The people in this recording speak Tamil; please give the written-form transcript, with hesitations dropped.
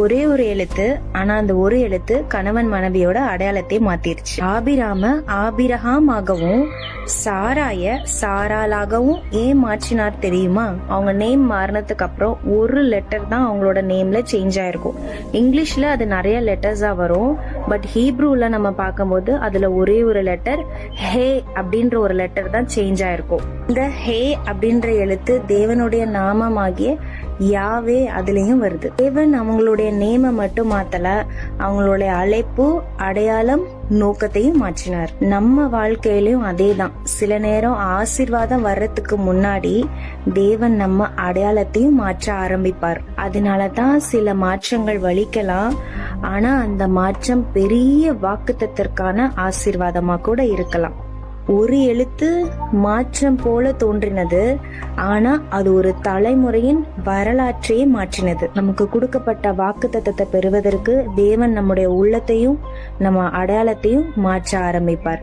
ஒரே ஒரு எழுத்து, ஆனா அந்த ஒரு எழுத்து கணவன் மனைவியோட அடையாளத்தை மாத்திருச்சு. ஆபிரகாம் ஆகவும் சாராய சாராலாகவும் ஏன் மாற்றினார் தெரியுமா? அவங்க நேம் மாறினதுக்கு அப்புறம் ஒரு லெட்டர் தான் அவங்களோட நேம்ல சேஞ்ச் ஆயிருக்கும். இங்கிலீஷ்ல அது நிறைய லெட்டர்ஸா வரும், பட் ஹீப்ரூல நம்ம பார்க்கும்போது அதுல ஒரே ஒரு லெட்டர் ஹே அப்படின்ற ஒரு லெட்டர் தான் சேஞ்ச் ஆயிருக்கும். இந்த ஹே அப்படின்ற எழுத்து தேவனுடைய நாமமாகிய யாவே அதுலயும் வருது. தேவன் அவங்களுடைய நேம மட்டும் மாத்தல, அவங்களுடைய அழைப்பு, அடையாளம், நோக்கத்தையும் மாற்றினார். நம்ம வாழ்க்கையிலும் அதேதான். சில நேரம் ஆசீர்வாதம் வர்றதுக்கு முன்னாடி தேவன் நம்ம அடையாளத்தையும் மாற்ற ஆரம்பிப்பார். அதனாலதான் சில மாற்றங்கள் வலிக்கலாம், ஆனா அந்த மாற்றம் பெரிய வாக்குத்தத்திற்கான ஆசீர்வாதமா கூட இருக்கலாம். ஒரு எழுத்து மாற்றம் போல தோன்றினது, ஆனா அது ஒரு தலைமுறையின் வரலாற்றையே மாற்றினது. நமக்கு கொடுக்கப்பட்ட வாக்குத்தத்தத்தை பெறுவதற்கு தேவன் நம்முடைய உள்ளத்தையும் நம்ம அடையாளத்தையும் மாற்ற ஆரம்பிப்பார்.